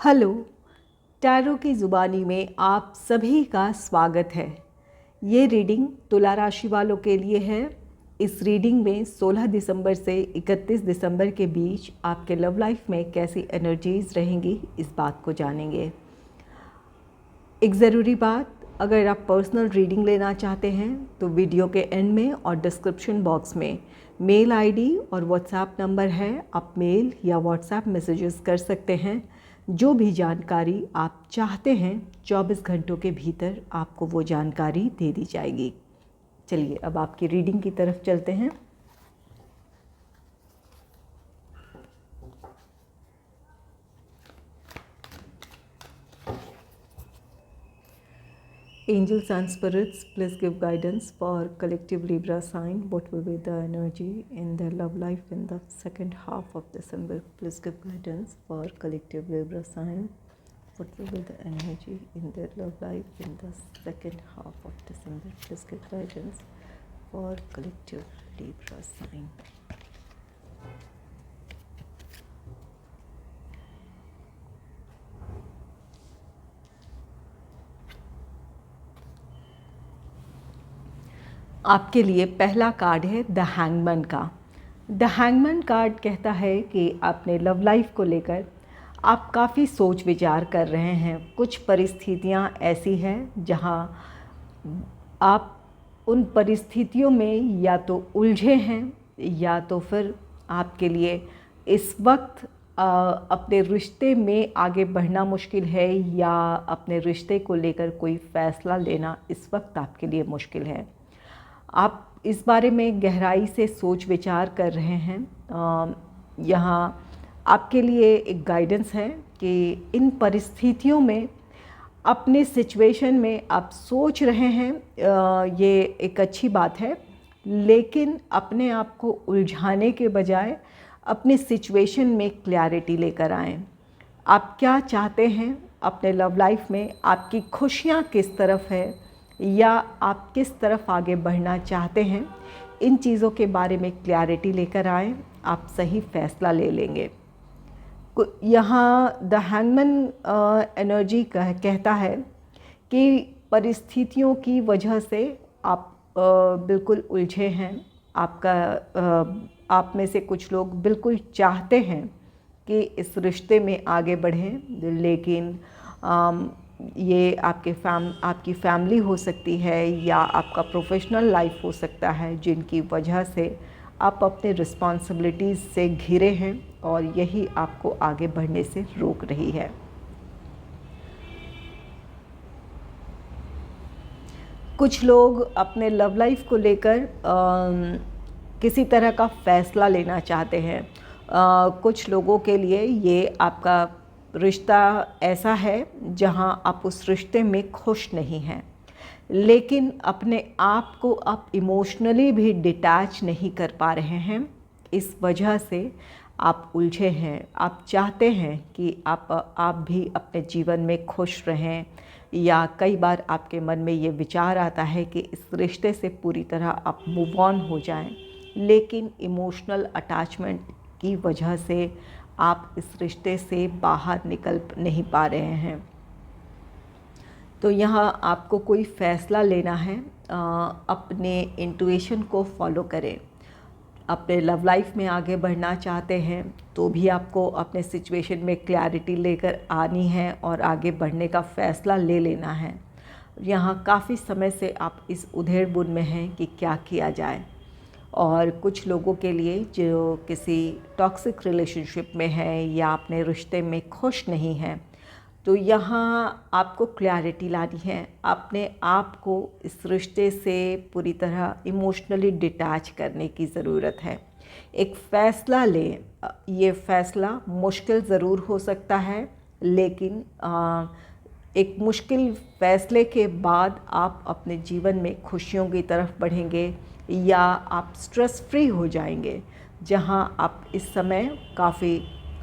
Hello, tarot की ज़ुबानी में आप सभी का स्वागत है। ये रीडिंग तुला राशि वालों के लिए है। इस रीडिंग में 16 दिसंबर से 31 दिसंबर के बीच आपके लव लाइफ में कैसी एनर्जीज़ रहेंगी, इस बात को जानेंगे। एक ज़रूरी बात, अगर आप पर्सनल रीडिंग लेना चाहते हैं तो वीडियो के एंड में और डिस्क्रिप्शन बॉक्स में मेल आईडी और व्हाट्सएप नंबर है। आप मेल या व्हाट्सएप मैसेजेस कर सकते हैं। जो भी जानकारी आप चाहते हैं 24 घंटों के भीतर आपको वो जानकारी दे दी जाएगी। चलिए अब आपकी रीडिंग की तरफ चलते हैं। Angels and spirits, please give guidance for collective Libra sign. What will be the energy in their love life in the second half of December? Please give guidance for collective Libra sign. What will be the energy in their love life in the second half of December? Please give guidance for collective Libra sign. आपके लिए पहला card है the hangman का। The hangman card कहता है कि अपने love life को लेकर आप काफ़ी सोच विचार कर रहे हैं। कुछ परिस्थितियां ऐसी हैं जहां आप उन परिस्थितियों में या तो उलझे हैं या तो फिर आपके लिए इस वक्त अपने रिश्ते में आगे बढ़ना मुश्किल है या अपने रिश्ते को लेकर कोई फ़ैसला लेना इस वक्त आपके लिए मुश्किल है। आप इस बारे में गहराई से सोच विचार कर रहे हैं। यहाँ आपके लिए एक गाइडेंस है कि इन परिस्थितियों में अपने सिचुएशन में आप सोच रहे हैं, ये एक अच्छी बात है, लेकिन अपने आप को उलझाने के बजाय अपने सिचुएशन में क्लैरिटी लेकर आएँ। आप क्या चाहते हैं अपने लव लाइफ में, आपकी खुशियाँ किस तरफ है या आप किस तरफ आगे बढ़ना चाहते हैं, इन चीज़ों के बारे में क्लैरिटी लेकर आएँ, आप सही फ़ैसला ले लेंगे। यहाँ द हैंगमैन एनर्जी कहता है कि परिस्थितियों की वजह से आप बिल्कुल उलझे हैं। आप में से कुछ लोग बिल्कुल चाहते हैं कि इस रिश्ते में आगे बढ़ें, लेकिन ये आपकी फैमिली हो सकती है या आपका प्रोफेशनल लाइफ हो सकता है, जिनकी वजह से आप अपने रिस्पॉन्सिबिलिटीज़ से घिरे हैं और यही आपको आगे बढ़ने से रोक रही है। कुछ लोग अपने लव लाइफ को लेकर किसी तरह का फ़ैसला लेना चाहते हैं। कुछ लोगों के लिए ये आपका रिश्ता ऐसा है जहां आप उस रिश्ते में खुश नहीं हैं, लेकिन अपने आप को आप इमोशनली भी डिटैच नहीं कर पा रहे हैं। इस वजह से आप उलझे हैं। आप चाहते हैं कि आप भी अपने जीवन में खुश रहें, या कई बार आपके मन में ये विचार आता है कि इस रिश्ते से पूरी तरह आप मूव ऑन हो जाएं, लेकिन इमोशनल अटैचमेंट की वजह से आप इस रिश्ते से बाहर निकल नहीं पा रहे हैं। तो यहाँ आपको कोई फ़ैसला लेना है। अपने इंट्यूशन को फॉलो करें। अपने लव लाइफ में आगे बढ़ना चाहते हैं तो भी आपको अपने सिचुएशन में क्लैरिटी लेकर आनी है और आगे बढ़ने का फ़ैसला ले लेना है। यहाँ काफ़ी समय से आप इस उधेड़-बुन में हैं कि क्या किया जाए। और कुछ लोगों के लिए जो किसी टॉक्सिक रिलेशनशिप में है या अपने रिश्ते में खुश नहीं हैं, तो यहाँ आपको क्लैरिटी लानी है। अपने आप को इस रिश्ते से पूरी तरह इमोशनली डिटैच करने की ज़रूरत है। एक फ़ैसला लें। ये फ़ैसला मुश्किल ज़रूर हो सकता है, लेकिन एक मुश्किल फ़ैसले के बाद आप अपने जीवन में खुशियों की तरफ बढ़ेंगे या आप स्ट्रेस फ्री हो जाएंगे। जहां आप इस समय काफ़ी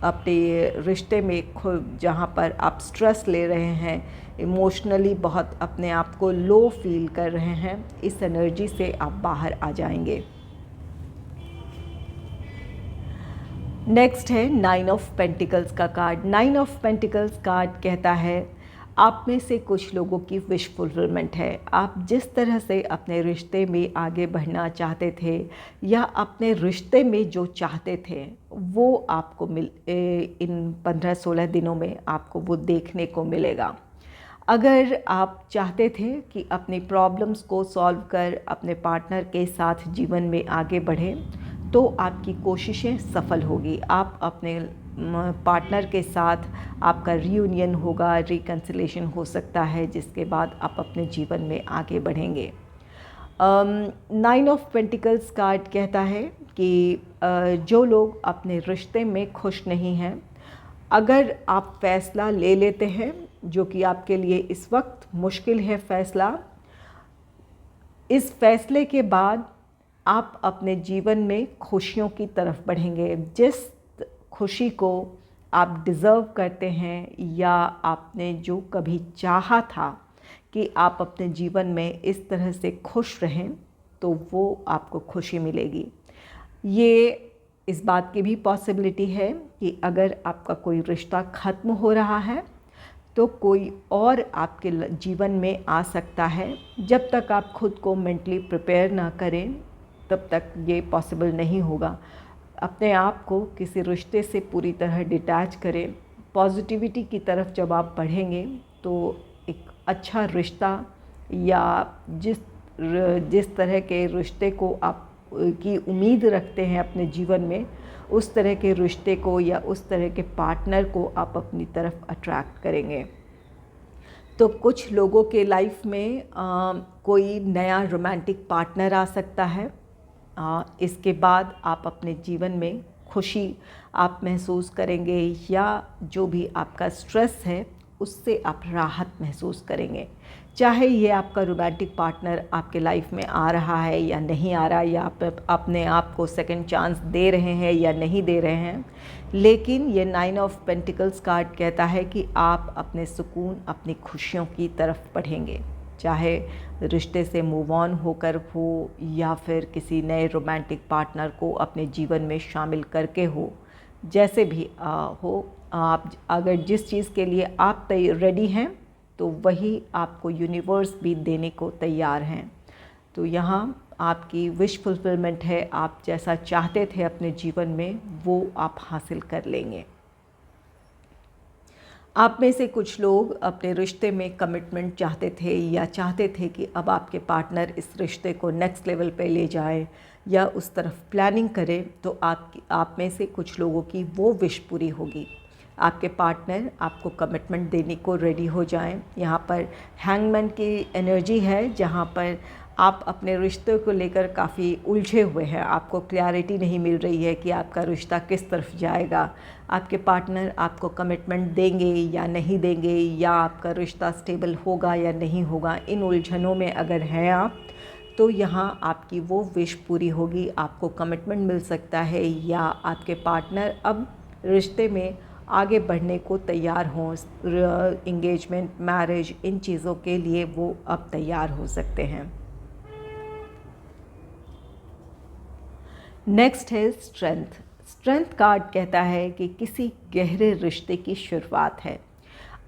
अपने रिश्ते में जहां पर आप स्ट्रेस ले रहे हैं, इमोशनली बहुत अपने आप को लो फील कर रहे हैं, इस एनर्जी से आप बाहर आ जाएंगे। नेक्स्ट है 9 ऑफ पेंटिकल्स का कार्ड। 9 ऑफ पेंटिकल्स कार्ड कहता है आप में से कुछ लोगों की विश फुलफिलमेंट है। आप जिस तरह से अपने रिश्ते में आगे बढ़ना चाहते थे या अपने रिश्ते में जो चाहते थे वो आपको इन 15-16 दिनों में आपको वो देखने को मिलेगा। अगर आप चाहते थे कि अपनी प्रॉब्लम्स को सॉल्व कर अपने पार्टनर के साथ जीवन में आगे बढ़ें तो आपकी कोशिशें सफल होगी। आप अपने पार्टनर के साथ आपका रियूनियन होगा, रिकन्सिलेशन हो सकता है, जिसके बाद आप अपने जीवन में आगे बढ़ेंगे। 9 ऑफ पेंटिकल्स कार्ड कहता है कि जो लोग अपने रिश्ते में खुश नहीं हैं, अगर आप फ़ैसला ले लेते हैं जो कि आपके लिए इस वक्त मुश्किल है फ़ैसला, इस फ़ैसले के बाद आप अपने जीवन में खुशियों की तरफ बढ़ेंगे। जिस खुशी को आप डिज़र्व करते हैं या आपने जो कभी चाहा था कि आप अपने जीवन में इस तरह से खुश रहें, तो वो आपको खुशी मिलेगी। ये इस बात की भी पॉसिबिलिटी है कि अगर आपका कोई रिश्ता ख़त्म हो रहा है तो कोई और आपके जीवन में आ सकता है। जब तक आप खुद को मेंटली प्रिपेयर ना करें तब तक ये पॉसिबल नहीं होगा। अपने आप को किसी रिश्ते से पूरी तरह डिटैच करें। पॉजिटिविटी की तरफ जब आप बढ़ेंगे तो एक अच्छा रिश्ता या जिस तरह के रिश्ते को आप की उम्मीद रखते हैं अपने जीवन में, उस तरह के रिश्ते को या उस तरह के पार्टनर को आप अपनी तरफ अट्रैक्ट करेंगे। तो कुछ लोगों के लाइफ में कोई नया रोमांटिक पार्टनर आ सकता है। इसके बाद आप अपने जीवन में खुशी आप महसूस करेंगे या जो भी आपका स्ट्रेस है उससे आप राहत महसूस करेंगे। चाहे ये आपका रोमांटिक पार्टनर आपके लाइफ में आ रहा है या नहीं आ रहा, या आप अपने आप को सेकंड चांस दे रहे हैं या नहीं दे रहे हैं, लेकिन ये 9 ऑफ पेंटिकल्स कार्ड कहता है कि आप अपने सुकून, अपनी खुशियों की तरफ बढ़ेंगे। चाहे रिश्ते से मूव ऑन होकर हो या फिर किसी नए रोमांटिक पार्टनर को अपने जीवन में शामिल करके हो, जैसे भी हो, आप अगर जिस चीज़ के लिए आप रेडी हैं तो वही आपको यूनिवर्स भी देने को तैयार हैं। तो यहाँ आपकी विश फुलफिलमेंट है। आप जैसा चाहते थे अपने जीवन में वो आप हासिल कर लेंगे। आप में से कुछ लोग अपने रिश्ते में कमिटमेंट चाहते थे या चाहते थे कि अब आपके पार्टनर इस रिश्ते को नेक्स्ट लेवल पे ले जाए या उस तरफ प्लानिंग करें, तो आप में से कुछ लोगों की वो विश पूरी होगी। आपके पार्टनर आपको कमिटमेंट देने को रेडी हो जाएं। यहाँ पर हैंगमैन की एनर्जी है, जहाँ पर आप अपने रिश्ते को लेकर काफ़ी उलझे हुए हैं। आपको क्लैरिटी नहीं मिल रही है कि आपका रिश्ता किस तरफ जाएगा। आपके पार्टनर आपको कमिटमेंट देंगे या नहीं देंगे, या आपका रिश्ता स्टेबल होगा या नहीं होगा। इन उलझनों में अगर हैं आप, तो यहाँ आपकी वो विश पूरी होगी। आपको कमिटमेंट मिल सकता है या आपके पार्टनर अब रिश्ते में आगे बढ़ने को तैयार हों। इंगेजमेंट, मैरिज, इन चीज़ों के लिए वो अब तैयार हो सकते हैं। नेक्स्ट है स्ट्रेंथ। स्ट्रेंथ कार्ड कहता है कि किसी गहरे रिश्ते की शुरुआत है।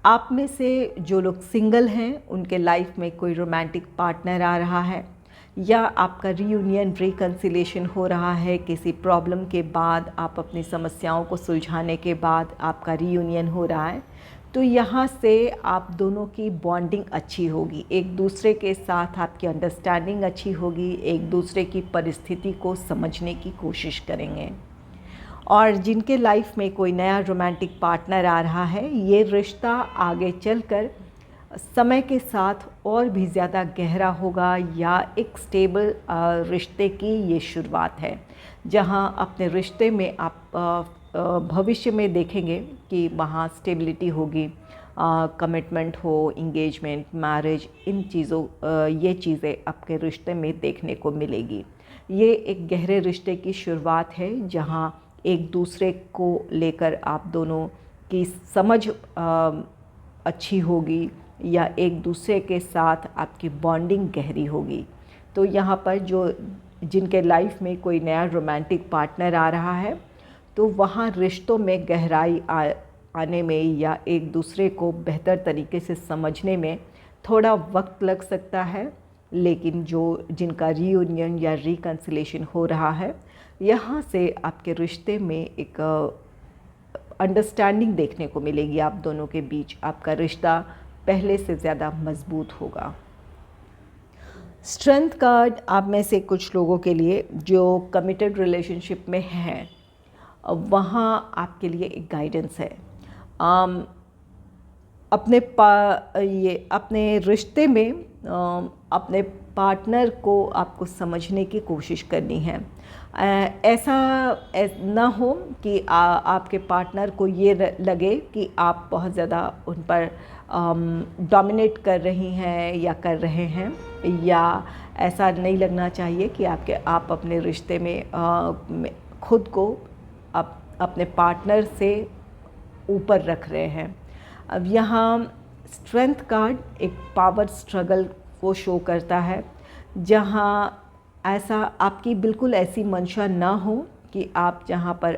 आप में से जो लोग सिंगल हैं उनके लाइफ में कोई रोमांटिक पार्टनर आ रहा है, या आपका रियूनियन, रिकन्सिलेशन हो रहा है। किसी प्रॉब्लम के बाद, आप अपनी समस्याओं को सुलझाने के बाद आपका रियूनियन हो रहा है, तो यहाँ से आप दोनों की बॉन्डिंग अच्छी होगी। एक दूसरे के साथ आपकी अंडरस्टैंडिंग अच्छी होगी। एक दूसरे की परिस्थिति को समझने की कोशिश करेंगे। और जिनके लाइफ में कोई नया रोमांटिक पार्टनर आ रहा है, ये रिश्ता आगे चलकर समय के साथ और भी ज़्यादा गहरा होगा, या एक स्टेबल रिश्ते की ये शुरुआत है, जहाँ अपने रिश्ते में आप भविष्य में देखेंगे कि वहाँ स्टेबिलिटी होगी, कमिटमेंट हो, इंगेजमेंट, मैरिज, इन चीज़ों ये चीज़ें आपके रिश्ते में देखने को मिलेगी। ये एक गहरे रिश्ते की शुरुआत है, जहाँ एक दूसरे को लेकर आप दोनों की समझ अच्छी होगी, या एक दूसरे के साथ आपकी बॉन्डिंग गहरी होगी। तो यहाँ पर जिनके लाइफ में कोई नया रोमांटिक पार्टनर आ रहा है, तो वहाँ रिश्तों में गहराई आने में या एक दूसरे को बेहतर तरीके से समझने में थोड़ा वक्त लग सकता है। लेकिन जिनका रीयूनियन या रिकन्सिलेशन हो रहा है, यहाँ से आपके रिश्ते में एक अंडरस्टैंडिंग देखने को मिलेगी। आप दोनों के बीच आपका रिश्ता पहले से ज़्यादा मजबूत होगा। स्ट्रेंथ कार्ड आप में से कुछ लोगों के लिए जो कमिटेड रिलेशनशिप में हैं, वहाँ आपके लिए एक गाइडेंस है। अपने रिश्ते में अपने पार्टनर को आपको समझने की कोशिश करनी है। ऐसा ना हो कि आपके पार्टनर को ये लगे कि आप बहुत ज़्यादा उन पर डोमिनेट कर रही हैं या कर रहे हैं, या ऐसा नहीं लगना चाहिए कि आप अपने रिश्ते में खुद को अपने पार्टनर से ऊपर रख रहे हैं। अब यहाँ स्ट्रेंथ कार्ड एक पावर स्ट्रगल को शो करता है, जहाँ ऐसा आपकी बिल्कुल ऐसी मंशा ना हो कि आप जहाँ पर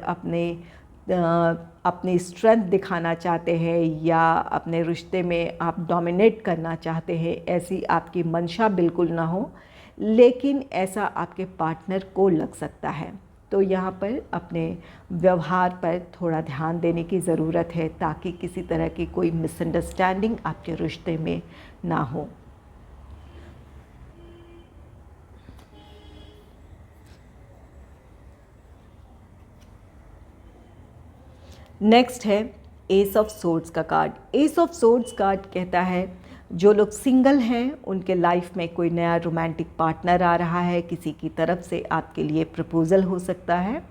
अपनी स्ट्रेंथ दिखाना चाहते हैं या अपने रिश्ते में आप डोमिनेट करना चाहते हैं, ऐसी आपकी मंशा बिल्कुल ना हो, लेकिन ऐसा आपके पार्टनर को लग सकता है। तो यहाँ पर अपने व्यवहार पर थोड़ा ध्यान देने की ज़रूरत है, ताकि किसी तरह की कोई मिसअंडरस्टैंडिंग आपके रिश्ते में ना हो। नेक्स्ट है एस ऑफ सोर्ड्स का card. S of swords card कहता है जो लोग सिंगल हैं उनके लाइफ में कोई नया रोमांटिक पार्टनर आ रहा है, किसी की तरफ से आपके लिए प्रपोज़ल हो सकता है।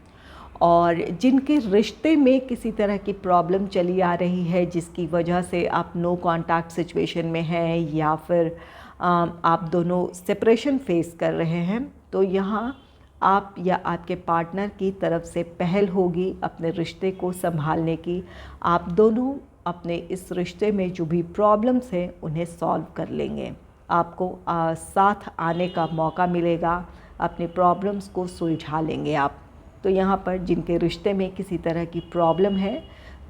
और जिनके रिश्ते में किसी तरह की प्रॉब्लम चली आ रही है, जिसकी वजह से आप नो कांटेक्ट सिचुएशन में हैं या फिर आप दोनों सेपरेशन फेस कर रहे हैं, तो यहाँ आप या आपके पार्टनर की तरफ से पहल होगी अपने रिश्ते को संभालने की। आप दोनों अपने इस रिश्ते में जो भी प्रॉब्लम्स हैं उन्हें सॉल्व कर लेंगे। आपको साथ आने का मौका मिलेगा, अपने प्रॉब्लम्स को सुलझा लेंगे आप। तो यहाँ पर जिनके रिश्ते में किसी तरह की प्रॉब्लम है,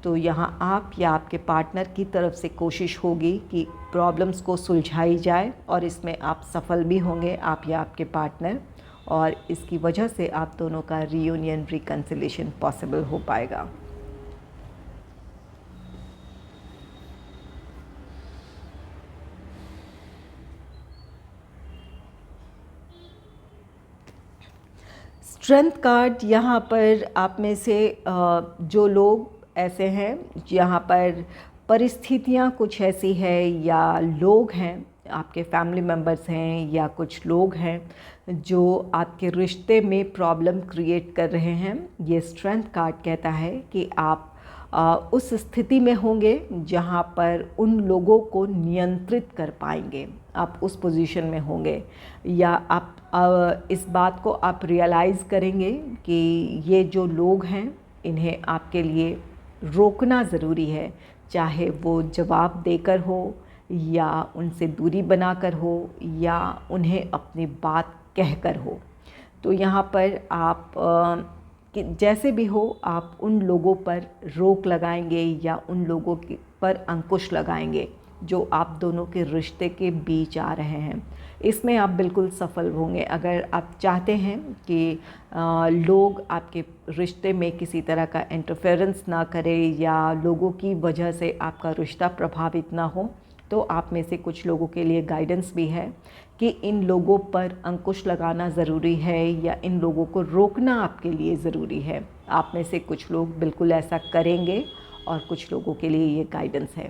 तो यहाँ आप या आपके पार्टनर की तरफ से कोशिश होगी कि प्रॉब्लम्स को सुलझाई जाए, और इसमें आप सफल भी होंगे, आप या आपके पार्टनर, और इसकी वजह से आप दोनों का रीयूनियन रिकन्सिलेशन पॉसिबल हो पाएगा। स्ट्रेंथ कार्ड यहाँ पर आप में से जो लोग ऐसे हैं यहाँ पर परिस्थितियाँ कुछ ऐसी है, या लोग हैं आपके फैमिली मेम्बर्स हैं, या कुछ लोग हैं जो आपके रिश्ते में प्रॉब्लम क्रिएट कर रहे हैं। ये स्ट्रेंथ कार्ड कहता है कि आप उस स्थिति में होंगे जहाँ पर उन लोगों को नियंत्रित कर पाएंगे, आप उस पोजीशन में होंगे, या आप इस बात को आप रियलाइज़ करेंगे कि ये जो लोग हैं इन्हें आपके लिए रोकना ज़रूरी है, चाहे वो जवाब देकर हो, या उनसे दूरी बनाकर हो, या उन्हें अपनी बात कहकर हो। तो यहाँ पर आप कि जैसे भी हो आप उन लोगों पर रोक लगाएंगे या उन लोगों पर अंकुश लगाएंगे जो आप दोनों के रिश्ते के बीच आ रहे हैं। इसमें आप बिल्कुल सफल होंगे। अगर आप चाहते हैं कि लोग आपके रिश्ते में किसी तरह का इंटरफेरेंस ना करें या लोगों की वजह से आपका रिश्ता प्रभावित ना हो, तो आप में से कुछ लोगों के लिए गाइडेंस भी है कि इन लोगों पर अंकुश लगाना ज़रूरी है या इन लोगों को रोकना आपके लिए ज़रूरी है। आप में से कुछ लोग बिल्कुल ऐसा करेंगे और कुछ लोगों के लिए ये गाइडेंस है।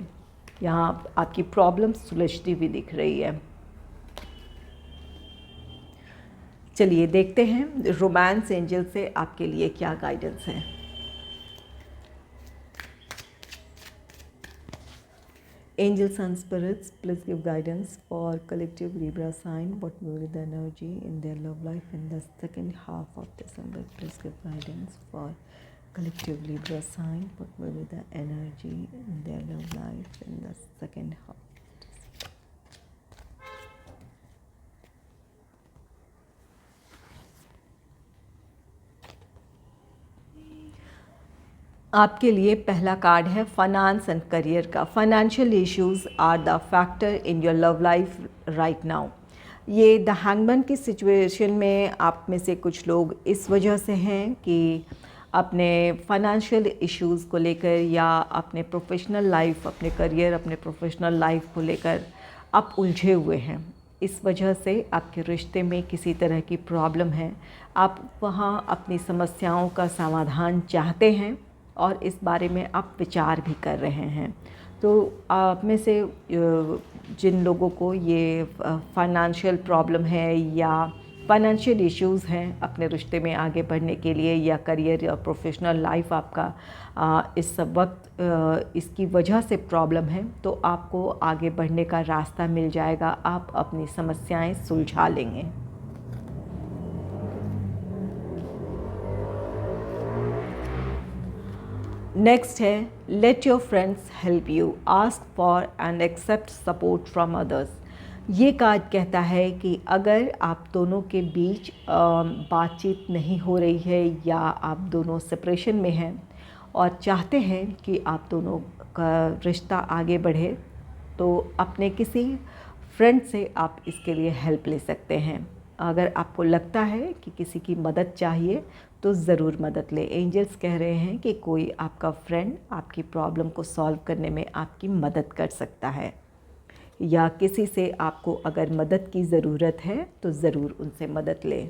यहाँ आपकी प्रॉब्लम सुलझती हुई दिख रही है। चलिए देखते हैं रोमांस एंजल से आपके लिए क्या गाइडेंस है। Angels and spirits, please give guidance for collective Libra sign. What will be the energy in their love life in the second half of December? Please give guidance for collective Libra sign. What will be the energy in their love life in the second half? आपके लिए पहला card है finance and career का। Financial issues are the factor in your love life right now. ये the hangman की situation में आप में से कुछ लोग इस वजह से हैं कि अपने फाइनेंशियल इश्यूज़ को लेकर या अपने प्रोफेशनल लाइफ, अपने करियर, अपने प्रोफेशनल लाइफ को लेकर आप उलझे हुए हैं। इस वजह से आपके रिश्ते में किसी तरह की प्रॉब्लम है। आप वहाँ अपनी समस्याओं का समाधान चाहते हैं और इस बारे में आप विचार भी कर रहे हैं। तो आप में से जिन लोगों को ये फाइनेंशियल प्रॉब्लम है या फाइनेंशियल इश्यूज़ हैं अपने रिश्ते में आगे बढ़ने के लिए, या करियर या प्रोफेशनल लाइफ आपका इस वक्त इसकी वजह से प्रॉब्लम है, तो आपको आगे बढ़ने का रास्ता मिल जाएगा। आप अपनी समस्याएं सुलझा लेंगे। नेक्स्ट है let your friends help you, ask for and accept support from others. ये कार्ड कहता है कि अगर आप दोनों के बीच बातचीत नहीं हो रही है या आप दोनों सेपरेशन में हैं और चाहते हैं कि आप दोनों का रिश्ता आगे बढ़े, तो अपने किसी फ्रेंड से आप इसके लिए हेल्प ले सकते हैं। अगर आपको लगता है कि किसी की मदद चाहिए तो ज़रूर मदद लें। एंजल्स कह रहे हैं कि कोई आपका फ्रेंड आपकी प्रॉब्लम को सॉल्व करने में आपकी मदद कर सकता है, या किसी से आपको अगर मदद की ज़रूरत है तो ज़रूर उनसे मदद लें।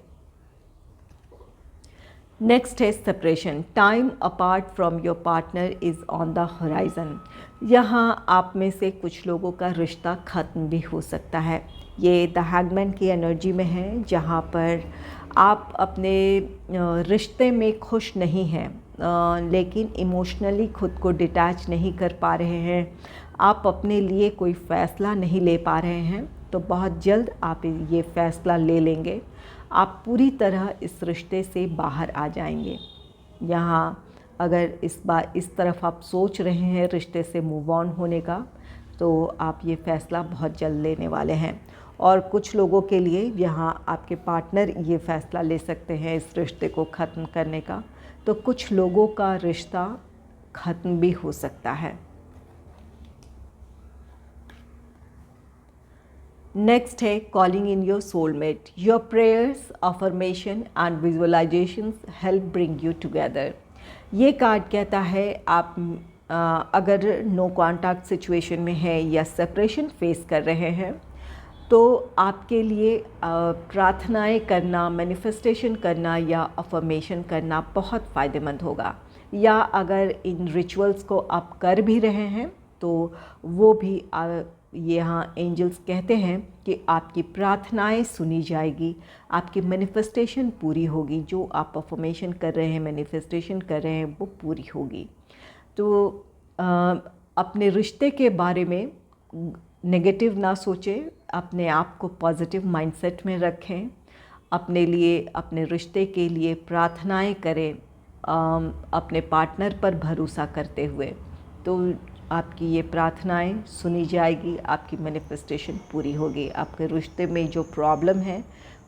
नेक्स्ट है separation. Time apart from your partner is on the horizon. यहाँ आप में से कुछ लोगों का रिश्ता ख़त्म भी हो सकता है। ये द हैंगमैन की एनर्जी में है, जहाँ पर आप अपने रिश्ते में खुश नहीं हैं, लेकिन इमोशनली खुद को डिटैच नहीं कर पा रहे हैं, आप अपने लिए कोई फ़ैसला नहीं ले पा रहे हैं, तो बहुत जल्द आप ये फ़ैसला ले लेंगे। आप पूरी तरह इस रिश्ते से बाहर आ जाएंगे। यहाँ अगर इस तरफ आप सोच रहे हैं रिश्ते से मूव ऑन होने का, तो आप ये फ़ैसला बहुत जल्द लेने वाले हैं। और कुछ लोगों के लिए यहाँ आपके पार्टनर ये फ़ैसला ले सकते हैं इस रिश्ते को ख़त्म करने का, तो कुछ लोगों का रिश्ता ख़त्म भी हो सकता है। नेक्स्ट है calling in your soulmate. Your prayers, affirmation and visualisations help bring you together. ये कार्ड कहता है आप अगर नो कॉन्टैक्ट सिचुएशन में है या सेपरेशन फेस कर रहे हैं, तो आपके लिए प्रार्थनाएं करना, मैनिफेस्टेशन करना या अफर्मेशन करना बहुत फ़ायदेमंद होगा। या अगर इन रिचुअल्स को आप कर भी रहे हैं तो वो भी यहाँ एंजल्स कहते हैं कि आपकी प्रार्थनाएं सुनी जाएगी, आपकी मैनिफेस्टेशन पूरी होगी। जो आप अफर्मेशन कर रहे हैं, मैनिफेस्टेशन कर रहे हैं, वो पूरी होगी। तो अपने रिश्ते के बारे में नेगेटिव ना सोचें, अपने आप को पॉजिटिव माइंडसेट में रखें, अपने लिए, अपने रिश्ते के लिए प्रार्थनाएं करें, अपने पार्टनर पर भरोसा करते हुए, तो आपकी ये प्रार्थनाएं सुनी जाएगी, आपकी मैनिफेस्टेशन पूरी होगी, आपके रिश्ते में जो प्रॉब्लम है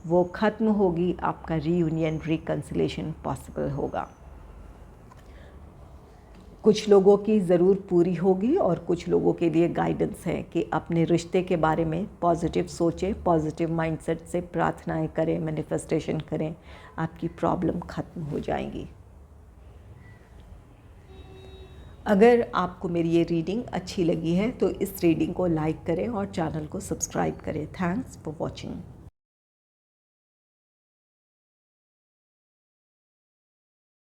वो ख़त्म होगी, आपका रीयूनियन, रिकन्सिलेशन पॉसिबल होगा। कुछ लोगों की ज़रूर पूरी होगी और कुछ लोगों के लिए गाइडेंस है कि अपने रिश्ते के बारे में पॉजिटिव सोचें, पॉजिटिव माइंडसेट से प्रार्थनाएं करें, मैनिफेस्टेशन करें, आपकी प्रॉब्लम ख़त्म हो जाएंगी। अगर आपको मेरी ये रीडिंग अच्छी लगी है तो इस रीडिंग को लाइक करें और चैनल को सब्सक्राइब करें। Thanks for watching.